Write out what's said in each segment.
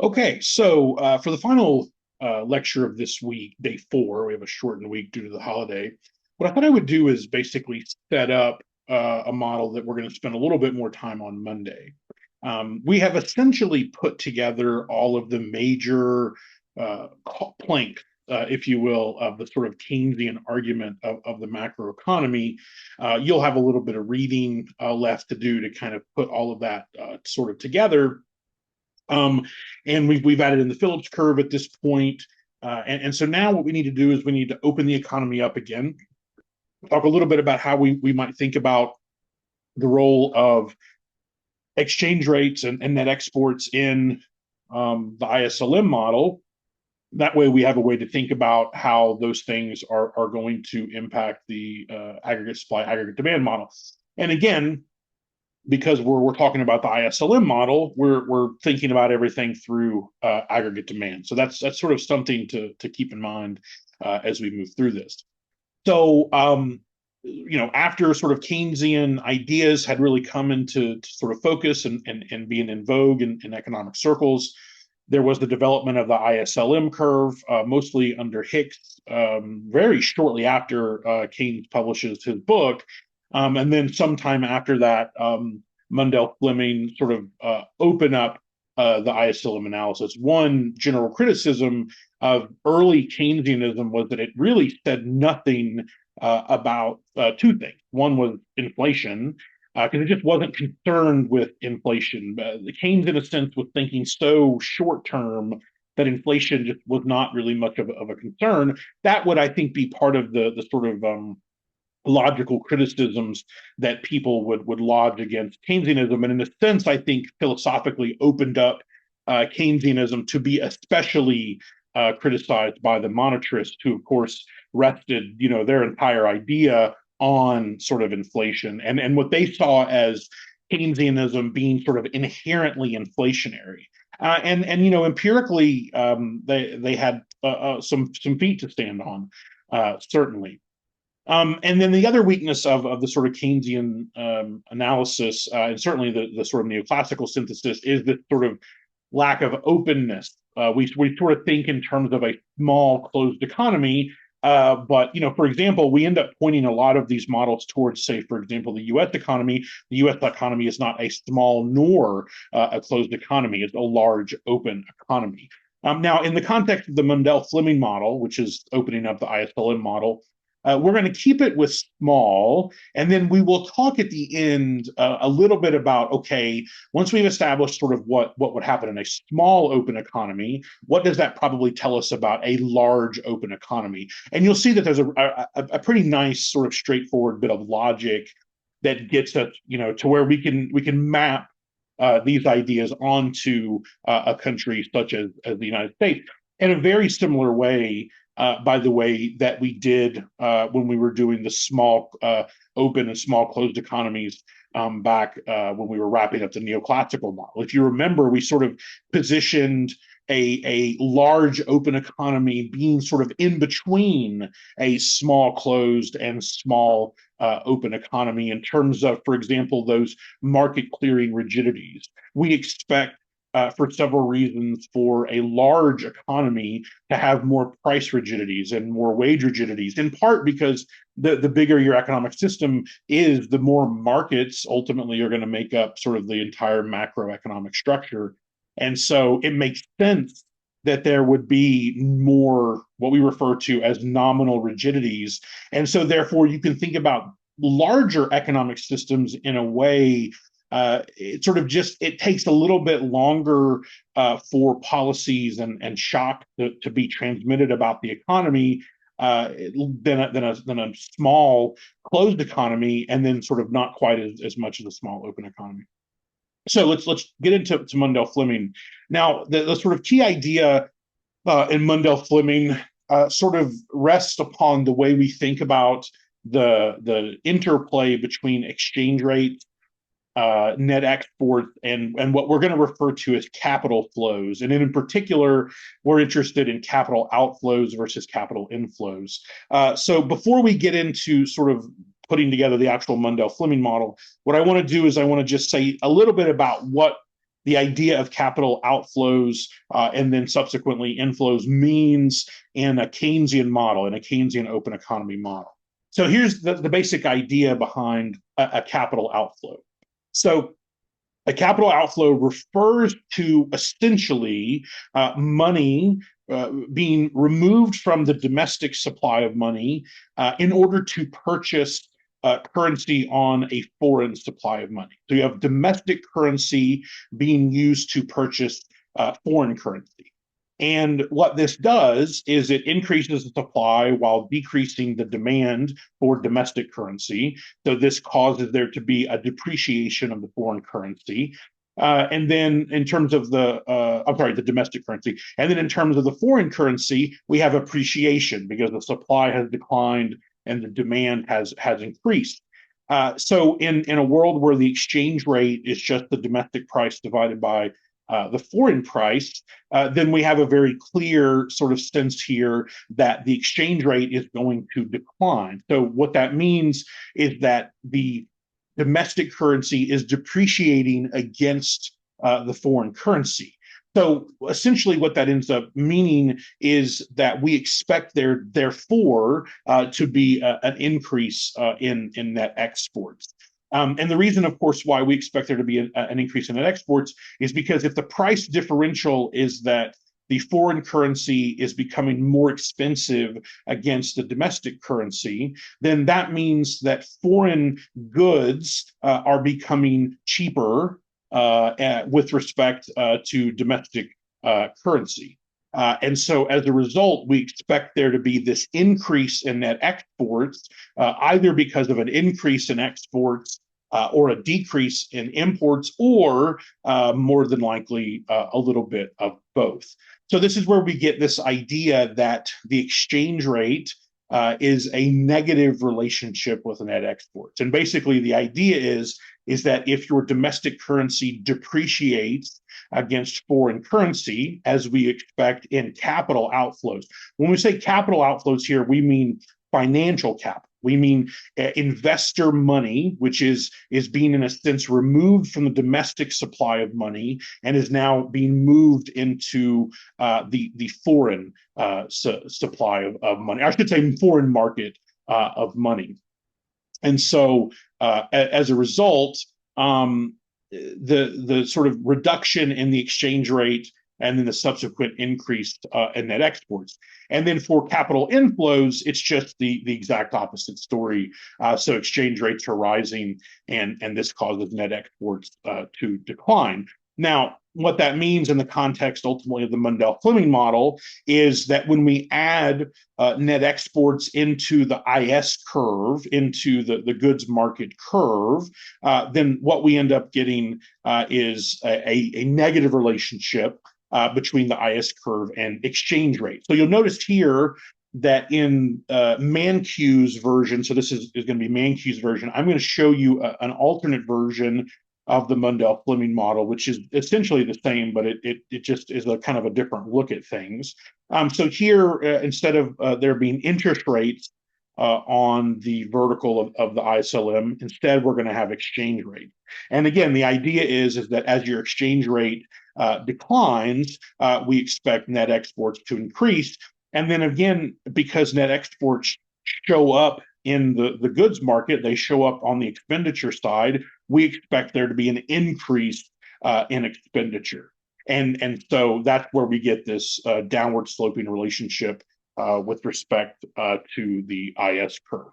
Okay, so for the final lecture of this week, day 4, we have a shortened week due to the holiday. What I thought I would do is basically set up a model that we're going to spend a little bit more time on Monday. We have essentially put together all of the major planks, if you will, of the sort of Keynesian argument of the macroeconomy. You'll have a little bit of reading left to do to kind of put all of that sort of together. Um, and we've added in the Phillips curve at this point. And so now what we need to do is we need to open the economy up again, talk a little bit about how we might think about the role of exchange rates and net exports in the ISLM model. That way we have a way to think about how those things are going to impact the aggregate supply, aggregate demand model. And again, because we're talking about the ISLM model, we're thinking about everything through aggregate demand. So that's sort of something to keep in mind as we move through this. So after sort of Keynesian ideas had really come into sort of focus and being in vogue in economic circles, there was the development of the ISLM curve, mostly under Hicks, very shortly after Keynes publishes his book. And then sometime after that, Mundell-Fleming sort of open up the ISLM analysis. One general criticism of early Keynesianism was that it really said nothing about two things. One was inflation, because it just wasn't concerned with inflation. The Keynes, in a sense, was thinking so short term that inflation just was not really much of a concern. That would, I think, be part of the sort of logical criticisms that people would lodge against Keynesianism. And in a sense, I think philosophically opened up Keynesianism to be especially criticized by the monetarists, who, of course, rested their entire idea on sort of inflation and what they saw as Keynesianism being sort of inherently inflationary. And empirically, they had some feet to stand on, certainly. And then the other weakness of the sort of Keynesian analysis, and certainly the sort of neoclassical synthesis, is this sort of lack of openness. We sort of think in terms of a small closed economy, but for example, we end up pointing a lot of these models towards, say, for example, the U.S. economy. The U.S. economy is not a small nor a closed economy; it's a large open economy. Now, in the context of the Mundell-Fleming model, which is opening up the ISLM model, we're going to keep it with small, and then we will talk at the end a little bit about, okay, once we've established sort of what would happen in a small open economy, what does that probably tell us about a large open economy? And you'll see that there's a pretty nice sort of straightforward bit of logic that gets us, to where we can map these ideas onto a country such as the United States in a very similar way, by the way, that we did when we were doing the small open and small closed economies back when we were wrapping up the neoclassical model. If you remember, we sort of positioned a large open economy being sort of in between a small closed and small open economy in terms of, for example, those market clearing rigidities. We expect for several reasons, for a large economy to have more price rigidities and more wage rigidities, in part because the bigger your economic system is, the more markets ultimately are going to make up sort of the entire macroeconomic structure. And so it makes sense that there would be more what we refer to as nominal rigidities. And so therefore you can think about larger economic systems in a way. It sort of just, it takes a little bit longer for policies and shock to be transmitted about the economy than a small closed economy, and then sort of not quite as much as a small open economy. So let's get into Mundell-Fleming. Now, the sort of key idea in Mundell-Fleming sort of rests upon the way we think about the interplay between exchange rates, net exports, and what we're going to refer to as capital flows. And in particular, we're interested in capital outflows versus capital inflows. So before we get into sort of putting together the actual Mundell-Fleming model, what I want to do is I want to just say a little bit about what the idea of capital outflows and then subsequently inflows means in a Keynesian model, in a Keynesian open economy model. So here's the basic idea behind a capital outflow. So a capital outflow refers to essentially money being removed from the domestic supply of money in order to purchase currency on a foreign supply of money. So you have domestic currency being used to purchase foreign currency. And what this does is it increases the supply while decreasing the demand for domestic currency. So this causes there to be a depreciation of the foreign currency. And then in terms of the domestic currency. And then in terms of the foreign currency, we have appreciation because the supply has declined and the demand has increased. So in a world where the exchange rate is just the domestic price divided by the foreign price, then we have a very clear sort of sense here that the exchange rate is going to decline. So what that means is that the domestic currency is depreciating against the foreign currency. So essentially what that ends up meaning is that we expect there, therefore, to be an increase in net exports. And the reason, of course, why we expect there to be an increase in net exports is because if the price differential is that the foreign currency is becoming more expensive against the domestic currency, then that means that foreign goods are becoming cheaper with respect to domestic currency. And so as a result, we expect there to be this increase in net exports, either because of an increase in exports or a decrease in imports, or more than likely a little bit of both. So this is where we get this idea that the exchange rate is a negative relationship with net exports. And basically the idea is that if your domestic currency depreciates against foreign currency, as we expect in capital outflows. When we say capital outflows here, we mean financial capital. We mean investor money, which is being, in a sense, removed from the domestic supply of money and is now being moved into the foreign supply of money. I should say foreign market of money. And so as a result, the sort of reduction in the exchange rate and then the subsequent increase in net exports. And then for capital inflows, it's just the exact opposite story. So exchange rates are rising, and this causes net exports to decline. Now, what that means in the context ultimately of the Mundell-Fleming model is that when we add net exports into the IS curve, into the goods market curve, then what we end up getting is a negative relationship between the IS curve and exchange rate. So you'll notice here that in Mankiw's version, so this is going to be Mankiw's version, I'm going to show you an alternate version of the Mundell-Fleming model, which is essentially the same, but it just is a kind of a different look at things. So here, instead of there being interest rates on the vertical of the ISLM, instead we're going to have exchange rate. And again, the idea is that as your exchange rate declines, we expect net exports to increase. And then again, because net exports show up in the goods market, they show up on the expenditure side, we expect there to be an increase in expenditure. And so that's where we get this downward sloping relationship with respect to the IS curve.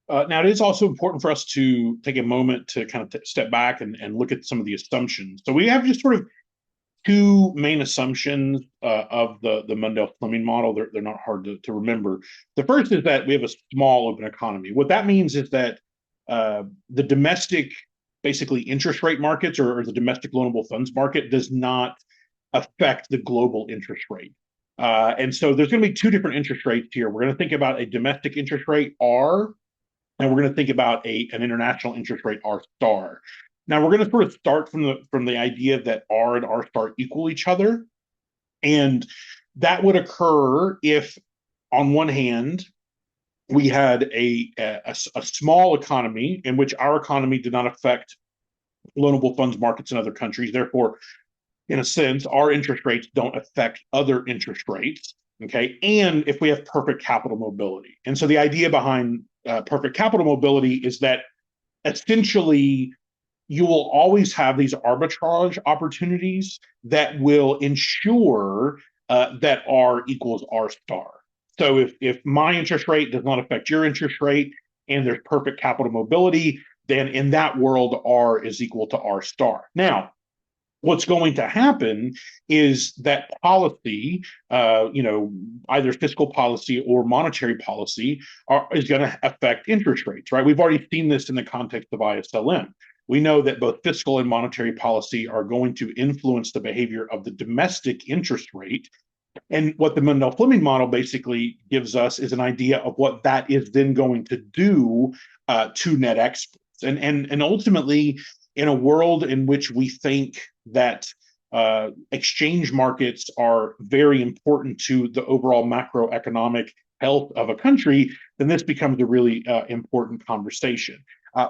Now, it is also important for us to take a moment to kind of step back and look at some of the assumptions. So we have just sort of two main assumptions of the Mundell-Fleming model. They're not hard to remember. The first is that we have a small open economy. What that means is that the domestic, basically interest rate markets or the domestic loanable funds market does not affect the global interest rate. And so there's going to be two different interest rates here. We're going to think about a domestic interest rate, R, and we're going to think about an international interest rate, R star. Now we're going to sort of start from the idea that R and R star equal each other. And that would occur if, on one hand, we had a small economy in which our economy did not affect loanable funds markets in other countries. Therefore, in a sense, our interest rates don't affect other interest rates. Okay. And if we have perfect capital mobility. And so the idea behind perfect capital mobility is that essentially you will always have these arbitrage opportunities that will ensure that R equals R star. So if my interest rate does not affect your interest rate and there's perfect capital mobility, then in that world, R is equal to R star. Now, what's going to happen is that policy, either fiscal policy or monetary policy, is going to affect interest rates, right? We've already seen this in the context of ISLM. We know that both fiscal and monetary policy are going to influence the behavior of the domestic interest rate. And what the Mundell-Fleming model basically gives us is an idea of what that is then going to do to net exports. And ultimately, in a world in which we think that exchange markets are very important to the overall macroeconomic health of a country, then this becomes a really important conversation.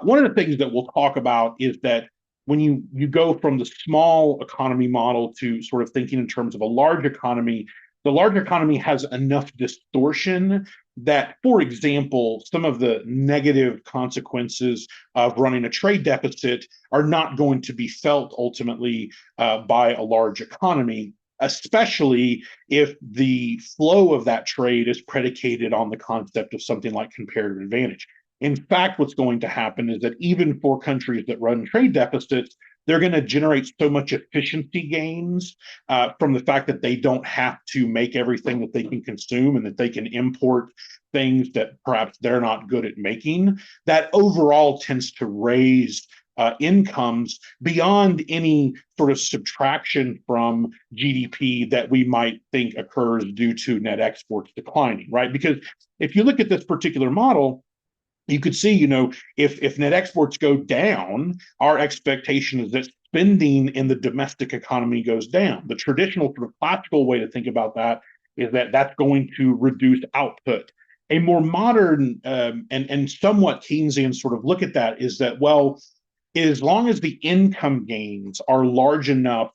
One of the things that we'll talk about is that when you go from the small economy model to sort of thinking in terms of a large economy, the large economy has enough distortion that, for example, some of the negative consequences of running a trade deficit are not going to be felt ultimately by a large economy, especially if the flow of that trade is predicated on the concept of something like comparative advantage. In fact, what's going to happen is that even for countries that run trade deficits, they're going to generate so much efficiency gains from the fact that they don't have to make everything that they can consume and that they can import things that perhaps they're not good at making, that overall tends to raise incomes beyond any sort of subtraction from GDP that we might think occurs due to net exports declining, right? Because if you look at this particular model, you could see, if net exports go down, our expectation is that spending in the domestic economy goes down. The traditional sort of classical way to think about that is that that's going to reduce output. A more modern and somewhat Keynesian sort of look at that is that, well, as long as the income gains are large enough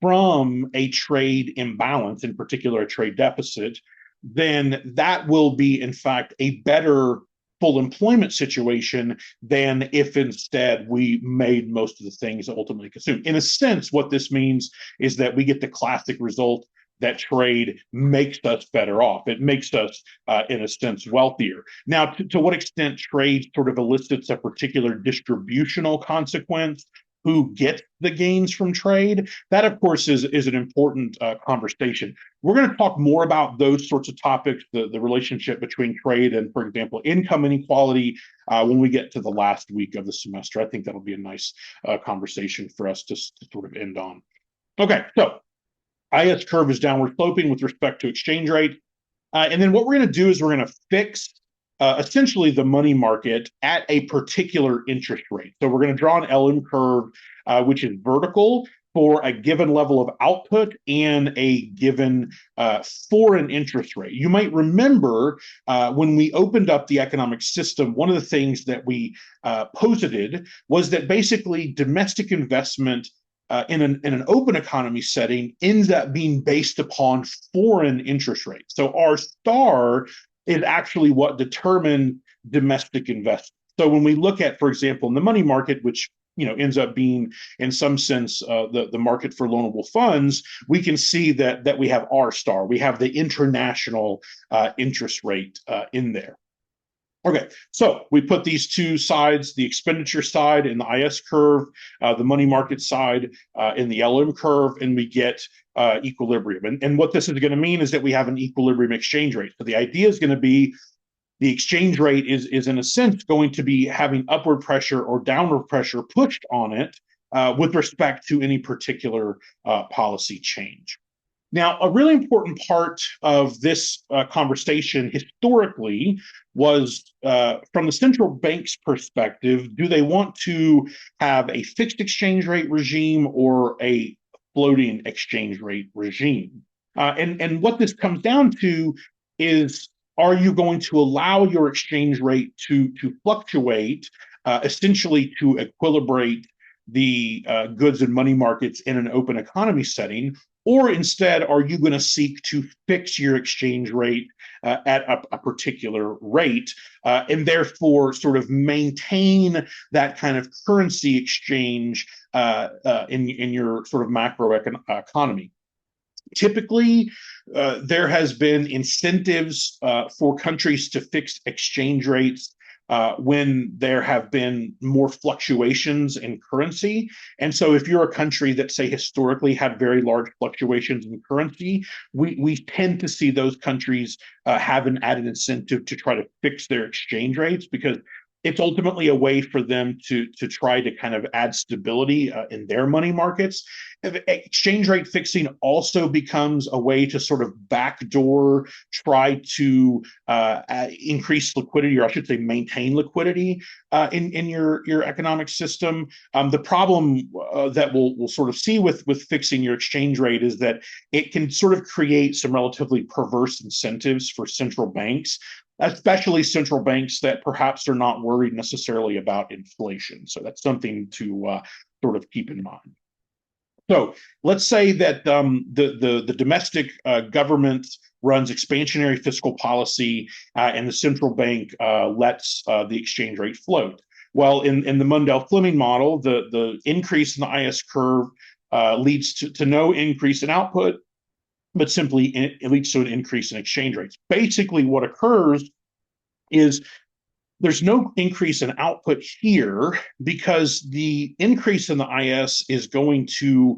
from a trade imbalance, in particular a trade deficit, then that will be, in fact, a better full employment situation than if instead we made most of the things ultimately consumed. In a sense, what this means is that we get the classic result that trade makes us better off. It makes us, in a sense, wealthier. Now, to what extent trade sort of elicits a particular distributional consequence, who gets the gains from trade, that, of course, is an important conversation. We're going to talk more about those sorts of topics, the relationship between trade and, for example, income inequality, when we get to the last week of the semester. I think that'll be a nice conversation for us to sort of end on. Okay, so IS curve is downward sloping with respect to exchange rate. And then what we're going to do is we're going to fix essentially the money market at a particular interest rate. So we're going to draw an LM curve, which is vertical for a given level of output and a given foreign interest rate. You might remember when we opened up the economic system, one of the things that we posited was that basically domestic investment in an open economy setting ends up being based upon foreign interest rates. So R star is actually what determined domestic investment. So when we look at, for example, in the money market, which ends up being in some sense the market for loanable funds, we can see that we have R star. We have the international interest rate in there. Okay, so we put these two sides, the expenditure side in the IS curve, the money market side in the LM curve, and we get equilibrium. And what this is going to mean is that we have an equilibrium exchange rate. So the idea is going to be the exchange rate is in a sense going to be having upward pressure or downward pressure pushed on it with respect to any particular policy change. Now, a really important part of this conversation historically was from the central bank's perspective, do they want to have a fixed exchange rate regime or a floating exchange rate regime? And what this comes down to is, are you going to allow your exchange rate to fluctuate, essentially to equilibrate the goods and money markets in an open economy setting? Or instead, are you going to seek to fix your exchange rate at a particular rate, and therefore sort of maintain that kind of currency exchange in your sort of macro economy? Typically, there has been incentives for countries to fix exchange rates when there have been more fluctuations in currency. And so if you're a country that, say, historically had very large fluctuations in currency, we tend to see those countries have an added incentive to try to fix their exchange rates, because it's ultimately a way for them to try to kind of add stability in their money markets. Exchange rate fixing also becomes a way to sort of backdoor try to increase liquidity, or I should say maintain liquidity in your economic system. The problem that we'll sort of see with fixing your exchange rate is that it can sort of create some relatively perverse incentives for central banks, especially central banks that perhaps are not worried necessarily about inflation. So that's something to sort of keep in mind. So let's say that the domestic government runs expansionary fiscal policy, and the central bank lets the exchange rate float. Well, in the Mundell-Fleming model, the increase in the IS curve leads to no increase in output, but simply it leads to an increase in exchange rates. Basically, what occurs is there's no increase in output here, because the increase in the IS is going to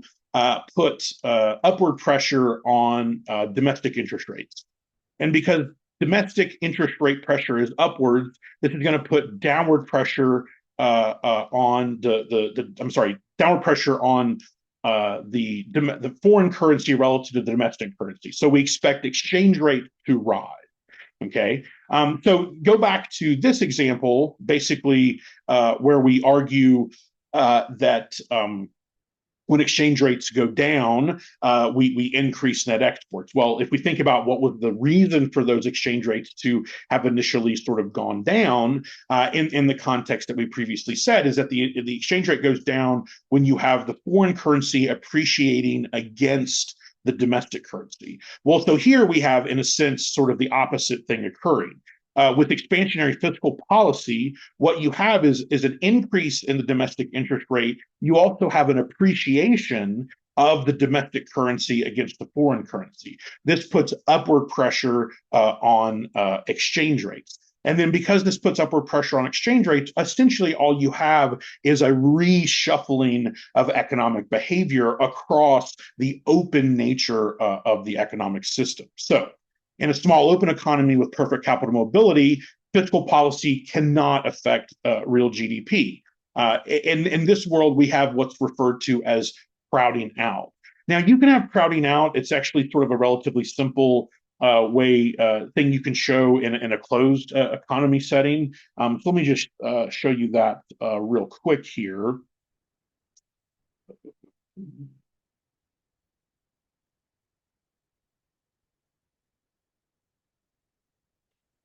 put upward pressure on domestic interest rates. And because domestic interest rate pressure is upwards, this is going to put downward pressure on downward pressure on the foreign currency relative to the domestic currency. So we expect exchange rate to rise. Okay, so go back to this example, basically where we argue that when exchange rates go down, we increase net exports. Well, if we think about what was the reason for those exchange rates to have initially sort of gone down, in the context that we previously said, is that the exchange rate goes down when you have the foreign currency appreciating against the domestic currency. Well, so here we have, in a sense, sort of the opposite thing occurring. With expansionary fiscal policy, what you have is an increase in the domestic interest rate. You also have an appreciation of the domestic currency against the foreign currency. This puts upward pressure on exchange rates. And then because this puts upward pressure on exchange rates, essentially all you have is a reshuffling of economic behavior across the open nature of the economic system. So in a small open economy with perfect capital mobility, fiscal policy cannot affect real GDP. In this world, we have what's referred to as crowding out. Now, you can have crowding out. It's actually sort of a relatively simple thing you can show in a closed economy setting. So let me just show you that real quick here.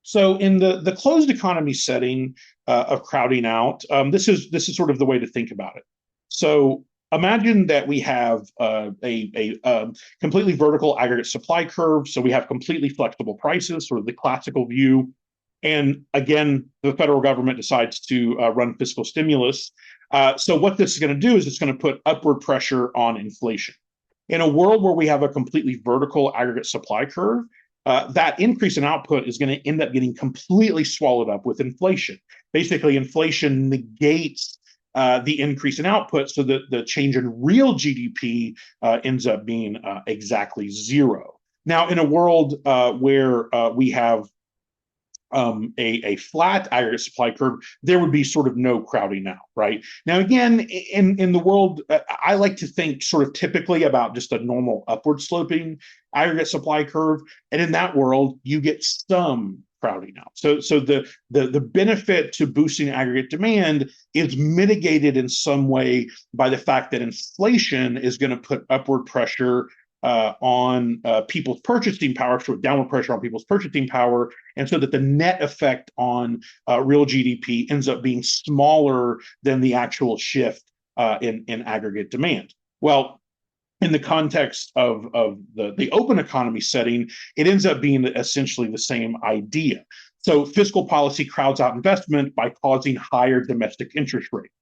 So in the closed economy setting of crowding out, this is sort of the way to think about it. So imagine that we have a completely vertical aggregate supply curve. So we have completely flexible prices, sort of the classical view. And again, the federal government decides to run fiscal stimulus. So what this is going to do is it's going to put upward pressure on inflation. In a world where we have a completely vertical aggregate supply curve, that increase in output is going to end up getting completely swallowed up with inflation. Basically, inflation negates the increase in output, so that the change in real GDP ends up being exactly zero. Now, in a world where we have a flat aggregate supply curve, there would be sort of no crowding out, right? Now, again, in the world, I like to think sort of typically about just a normal upward sloping aggregate supply curve. And in that world, you get some crowding out. So the benefit to boosting aggregate demand is mitigated in some way by the fact that inflation is going to put upward pressure on people's purchasing power, so downward pressure on people's purchasing power, and so that the net effect on real GDP ends up being smaller than the actual shift in aggregate demand. Well, in the context of the open economy setting, it ends up being essentially the same idea. So fiscal policy crowds out investment by causing higher domestic interest rates.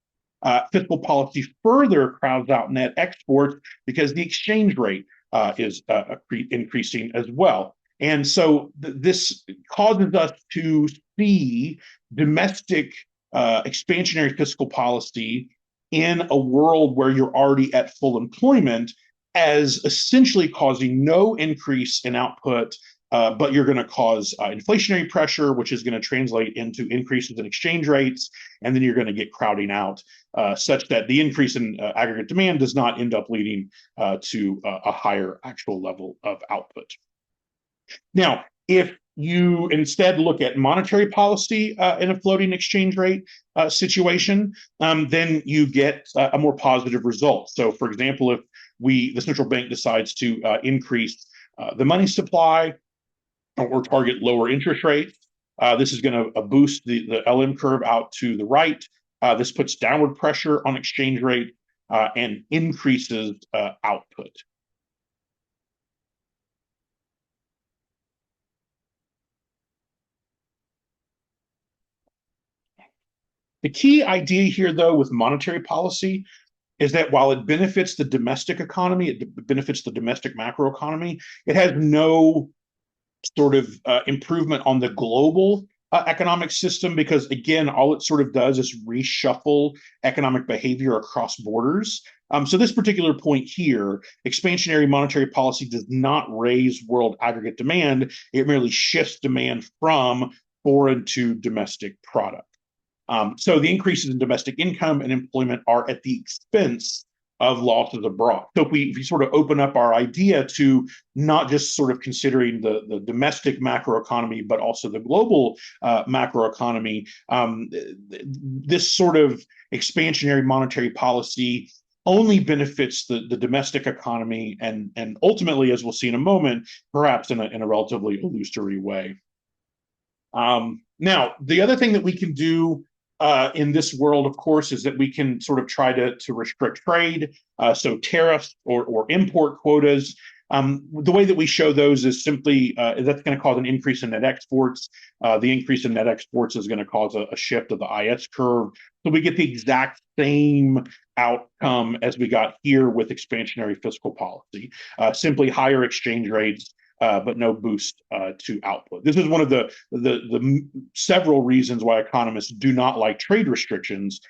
Fiscal policy further crowds out net exports because the exchange rate is increasing as well. And so this causes us to see domestic expansionary fiscal policy in a world where you're already at full employment as essentially causing no increase in output, but you're going to cause inflationary pressure, which is going to translate into increases in exchange rates, and then you're going to get crowding out, such that the increase in aggregate demand does not end up leading to a higher actual level of output. Now, if you instead look at monetary policy in a floating exchange rate situation, then you get a more positive result. So, for example, if the central bank decides to increase the money supply or target lower interest rates, this is going to boost the LM curve out to the right. This puts downward pressure on exchange rate and increases output. The key idea here, though, with monetary policy is that while it benefits the domestic economy, it benefits the domestic macroeconomy, it has no sort of improvement on the global economic system, because, again, all it sort of does is reshuffle economic behavior across borders. So this particular point here, expansionary monetary policy does not raise world aggregate demand. It merely shifts demand from foreign to domestic product. So the increases in domestic income and employment are at the expense of losses abroad. So if we sort of open up our idea to not just sort of considering the domestic macroeconomy, but also the global macroeconomy, this sort of expansionary monetary policy only benefits the domestic economy and ultimately, as we'll see in a moment, perhaps in a relatively illusory way. Now, the other thing that we can do in this world, of course, is that we can sort of try to restrict trade. So tariffs or import quotas. The way that we show those is simply that's going to cause an increase in net exports. The increase in net exports is going to cause a shift of the IS curve. So we get the exact same outcome as we got here with expansionary fiscal policy, simply higher exchange rates, but no boost to output. This is one of the several reasons why economists do not like trade restrictions,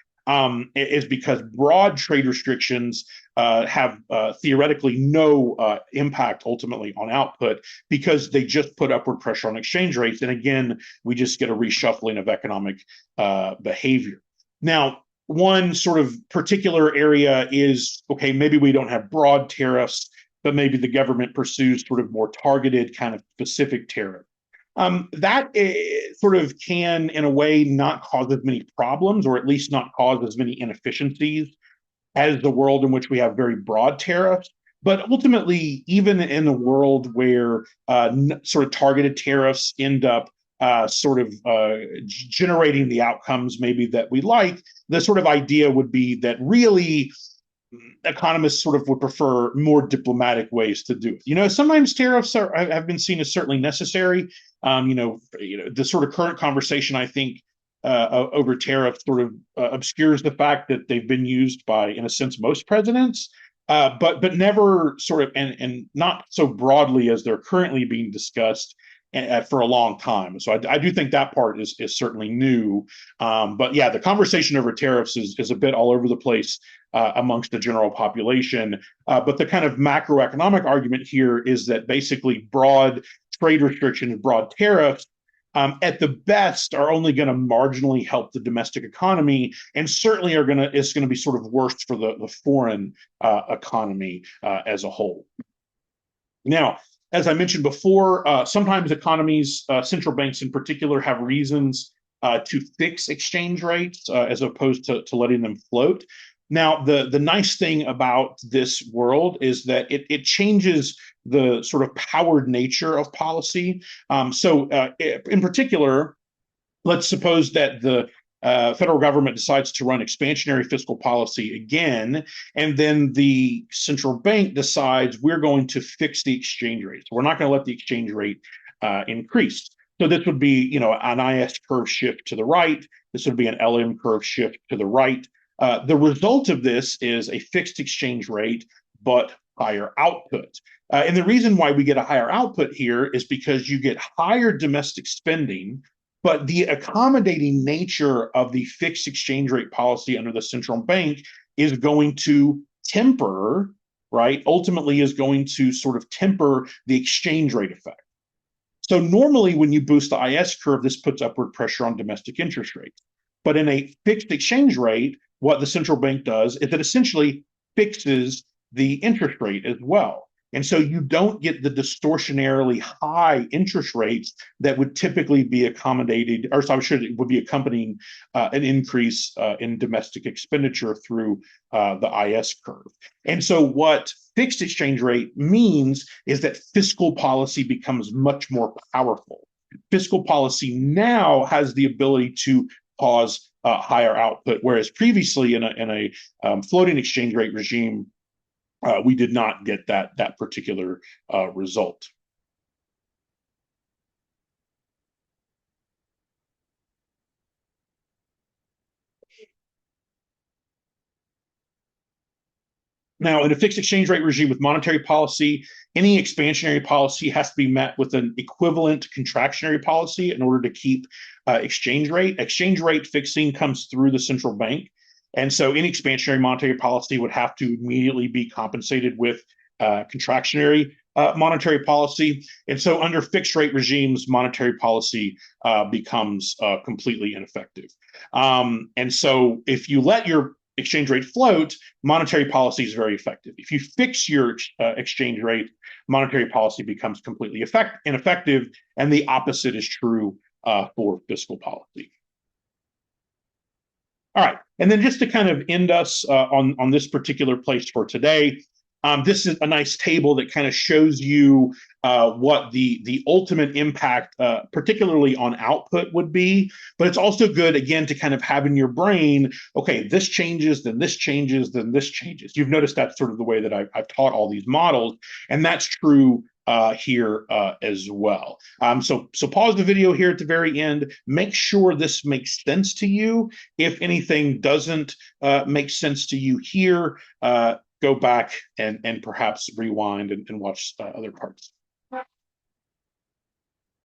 is because broad trade restrictions have theoretically no impact ultimately on output, because they just put upward pressure on exchange rates. And again, we just get a reshuffling of economic behavior. Now, one sort of particular area is, okay, maybe we don't have broad tariffs, but maybe the government pursues sort of more targeted kind of specific tariff. That sort of can, in a way, not cause as many problems, or at least not cause as many inefficiencies as the world in which we have very broad tariffs. But ultimately, even in a world where sort of targeted tariffs end up generating the outcomes maybe that we like, the sort of idea would be that really economists sort of would prefer more diplomatic ways to do it. Sometimes tariffs have been seen as certainly necessary. The sort of current conversation, I think, over tariffs sort of obscures the fact that they've been used by, in a sense, most presidents, but never sort of, and not so broadly as they're currently being discussed for a long time. So I do think that part is certainly new. But yeah, the conversation over tariffs is a bit all over the place amongst the general population. But the kind of macroeconomic argument here is that basically broad trade restrictions, broad tariffs, at the best are only going to marginally help the domestic economy, and certainly is going to be sort of worse for the foreign economy as a whole. Now, as I mentioned before, sometimes economies, central banks in particular, have reasons to fix exchange rates as opposed to letting them float. Now, the nice thing about this world is that it changes the sort of powered nature of policy. In particular, let's suppose that the federal government decides to run expansionary fiscal policy again, and then the central bank decides we're going to fix the exchange rate. So we're not going to let the exchange rate increase. So this would be, an IS curve shift to the right. This would be an LM curve shift to the right. The result of this is a fixed exchange rate, but higher output. And the reason why we get a higher output here is because you get higher domestic spending, but the accommodating nature of the fixed exchange rate policy under the central bank is going to temper, right? Ultimately, is going to sort of temper the exchange rate effect. So normally when you boost the IS curve, this puts upward pressure on domestic interest rates. But in a fixed exchange rate, what the central bank does is it essentially fixes the interest rate as well. And so you don't get the distortionarily high interest rates that would typically be accommodated, or would be accompanying an increase in domestic expenditure through the IS curve. And so what fixed exchange rate means is that fiscal policy becomes much more powerful. Fiscal policy now has the ability to cause higher output, whereas previously in a floating exchange rate regime, we did not get that particular result. Now, in a fixed exchange rate regime with monetary policy, any expansionary policy has to be met with an equivalent contractionary policy in order to keep exchange rate. Exchange rate fixing comes through the central bank. And so any expansionary monetary policy would have to immediately be compensated with contractionary monetary policy. And so under fixed rate regimes, monetary policy becomes completely ineffective. And so if you let your exchange rate float, monetary policy is very effective. If you fix your exchange rate, monetary policy becomes completely ineffective, and the opposite is true for fiscal policy. All right, and then just to kind of end us on this particular place for today, this is a nice table that kind of shows you what the ultimate impact, particularly on output, would be. But it's also good, again, to kind of have in your brain, okay, this changes, then this changes, then this changes. You've noticed that's sort of the way that I've taught all these models, and that's true here as well. So pause the video here at the very end. Make sure this makes sense to you. If anything doesn't make sense to you here, go back and perhaps rewind and watch other parts.